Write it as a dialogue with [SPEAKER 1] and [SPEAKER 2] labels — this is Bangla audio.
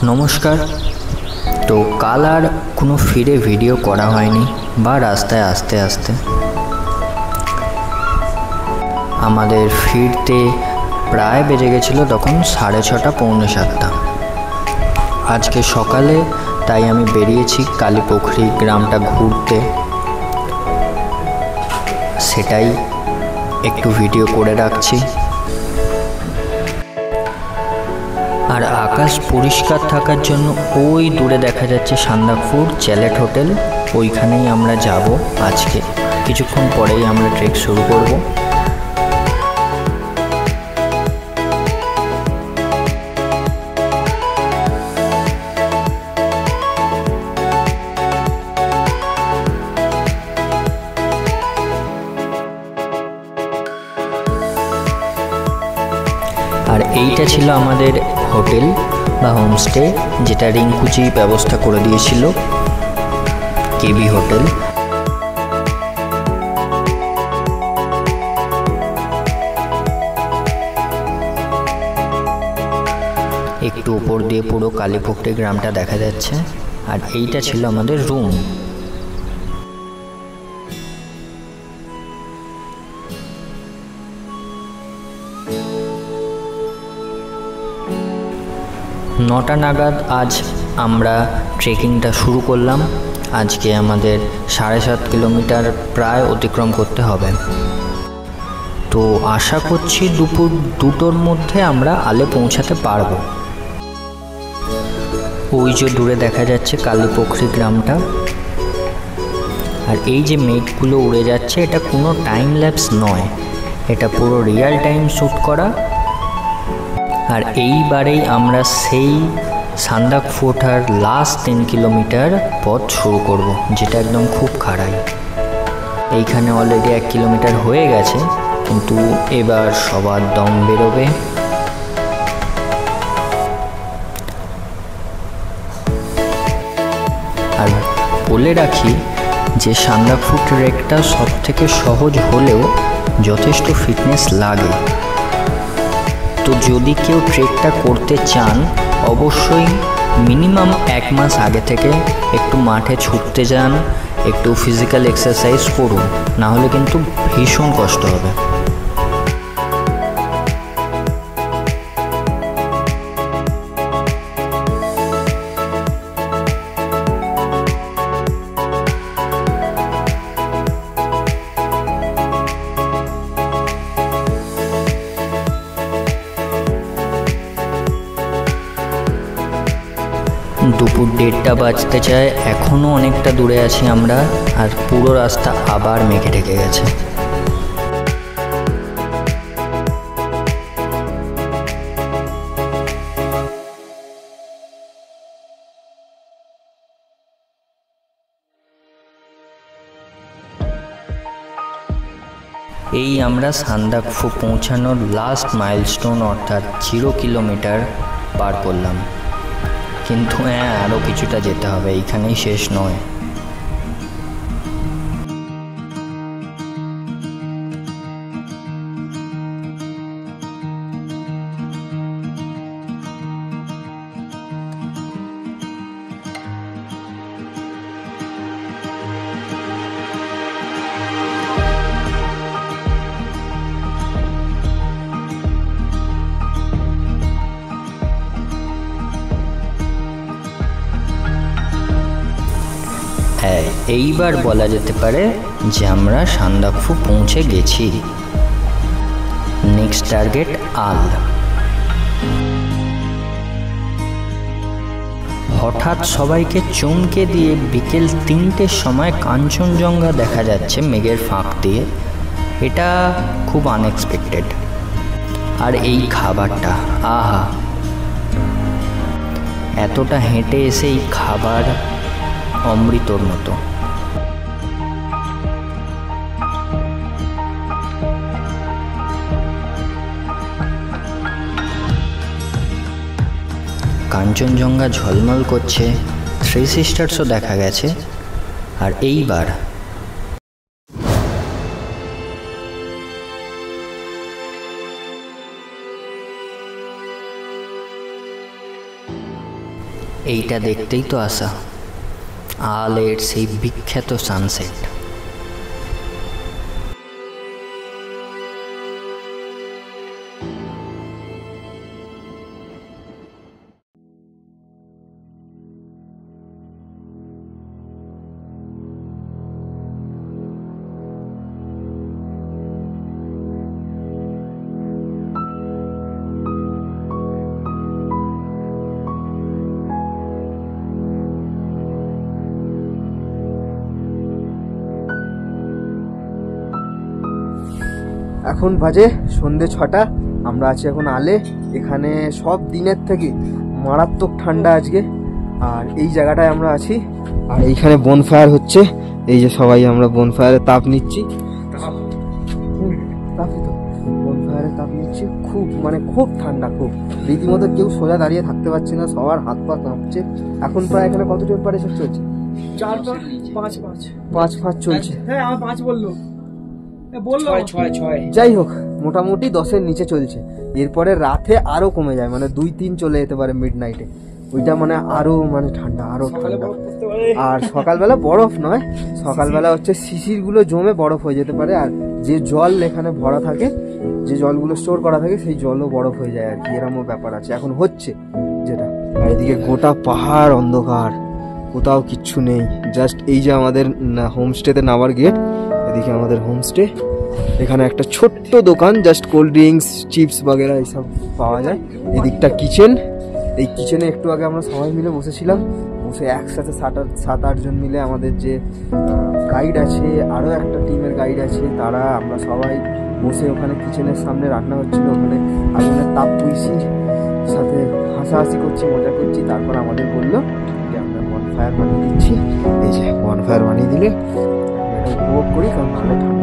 [SPEAKER 1] নমস্কার। তো কাল আর কোনো ফিরে ভিডিও করা হয়নি বা রাস্তায় আস্তে আস্তে আমাদের ফিরতে প্রায় বেজে গেছিলো তখন 6:30 পৌনে 7টা। আজকে সকালে তাই আমি বেরিয়েছি কালীপুখরি গ্রামটা ঘুরতে, সেটাই একটু ভিডিও করে রাখছি। আর আকাশ পরিষ্কার থাকার জন্য ওই দূরে দেখা যাচ্ছে সান্দাকফু চ্যালেট হোটেল, ওইখানেই আমরা যাব আজকে। কিছুক্ষণ পরেই আমরা ট্রেক শুরু করব। আর এইটা ছিল আমাদের হোটেল বা হোমস্টে, যেটা রিঙ্কুজি ব্যবস্থা করে দিয়েছিল, কেবি হোটেল। একটু উপর দিয়ে পুরো কালীপুখরি গ্রামটা দেখা যাচ্ছে। আর এইটা ছিল আমাদের রুম। নটা নাগাদ আজ আমরা ট্রেকিংটা শুরু করলাম। আজকে আমাদের 7.5 কিলোমিটার প্রায় অতিক্রম করতে হবে। তো আশা করছি দুপুর 2টোর মধ্যে আমরা আলে পৌঁছাতে পারবো। ওই যে দূরে দেখা যাচ্ছে কালীপুখরি গ্রামটা। আর এই যে মেঘগুলো উড়ে যাচ্ছে, এটা কোনো টাইম ল্যাপস নয়, এটা পুরো রিয়েল টাইম শ্যুট করা। আর এইবারেই আমরা সেই সান্দাকফুটার লাস্ট 10 কিলোমিটার পথ শুরু করব, যেটা একদম খুব খাড়াই। এইখানে অলরেডি 1 কিলোমিটার হয়ে গেছে, কিন্তু এবার সবার দম বেরোবে। আর বলে রাখি যে সান্দাকফু ট্রেকটা সব থেকে সহজ হলেও যথেষ্ট ফিটনেস লাগে। তো যদি কেউ ট্রেকটা করতে চান, অবশ্যই মিনিমাম 1 মাস আগে থেকে একটু মাঠে ছুটতে যান, একটু ফিজিক্যাল এক্সারসাইজ করুন, না হলে কিন্তু ভীষণ কষ্ট হবে। দুপুর 1:30 বাজতে চায়, এখনও অনেকটা দূরে আছি আমরা। আর পুরো রাস্তা আবার মেঘে ঢেকে গেছে। এই আমরা সান্দাকফু পৌঁছানোর লাস্ট মাইলস্টোন অর্থাৎ 0 কিলোমিটার পার করলাম। কিন্তু হ্যাঁ, আরও কিছুটা যেতে হবে, এইখানেই শেষ নয়। হ্যাঁ, এইবার বলা যেতে পারে যে আমরা সান্দাকফু পৌঁছে গেছি। নেক্সট টার্গেট আল। হঠাৎ সবাইকে চমকে দিয়ে বিকেল 3টের সময় কাঞ্চনজঙ্ঘা দেখা যাচ্ছে মেঘের ফাঁক দিয়ে। এটা খুব আনএক্সপেক্টেড। আর এই খাবারটা, আহা, এতটা হেঁটে এসে এই খাবার অমৃতর মতো। কাঞ্চনজঙ্ঘা ঝলমল করছে, 3 সিস্টার্সও দেখা গেছে। আর এইবার এইটা দেখতেই তো আসা, আলের সেই বিখ্যাত সানসেট।
[SPEAKER 2] এখন বাজে সন্ধে 6টা, আমরা আছি এখন আলে। এখানে সব দিনের থেকে মারাত্মক ঠান্ডা আজকে, আর এই জায়গাটায় আমরা আছি। আর এইখানে বনফায়ার হচ্ছে, এই যে সবাই আমরা বনফায়ারে তাপ নিচ্ছি। তাপই তো, বনফায়ারে তাপ নিচ্ছি। খুব মানে খুব ঠান্ডা, খুব রীতিমতো কেউ সোজা দাঁড়িয়ে থাকতে পারছে না, সবার হাত পা কাঁপছে। এখন প্রায় এখানে কত টেম্পারেচার চলছে? 5 চলছে।
[SPEAKER 3] হ্যাঁ আমার 5 বললো,
[SPEAKER 2] যাই হোক মোটামুটি 10-এর নিচে চলছে। এরপরে রাতে আরো কমে যায়, মানে 2-3 চলে যেতে পারে মিড নাইটে। ওইটা মানে আরো মানে ঠান্ডা, আরো ঠান্ডা। আর সকালবেলা বরফ নয়, সকালবেলা হচ্ছে শিশির গুলো জমে বরফ হয়ে যেতে পারে। আর যে জল এখানে ভরা থাকে, যে জলগুলো স্টোর করা থাকে, সেই জলও বরফ হয়ে যায় আর কি, এরকমও ব্যাপার আছে এখন হচ্ছে যেটা। আর এদিকে গোটা পাহাড় অন্ধকার, কোথাও কিচ্ছু নেই। জাস্ট এই যে আমাদের হোমস্টেতে নামার গেট, এদিকে আমাদের হোমস্টে। এখানে একটা ছোট্ট দোকান, জাস্ট কোল্ড ড্রিঙ্কস, চিপস বাগেরা এইসব পাওয়া যায়। এদিকটা কিচেন, এই কিচেনে একটু আগে আমরা সবাই মিলে বসেছিলাম, বসে একসাথে 7-8 জন মিলে আমাদের যে গাইড আছে, আরও একটা টিমের গাইড আছে, তারা আমরা সবাই বসে ওখানে কিচেনের সামনে রান্না হচ্ছিল, ওখানে আগুনের তাপ পুইছি, সাথে হাসাহাসি করছি, মজা করছি। তারপর আমাদের বললো যে আমরা বনফায়ার বানিয়ে দিচ্ছি। এই যে বনফায়ার বানিয়ে দিলে উপভোগ করি, কারণ ভালো ঠান্ডা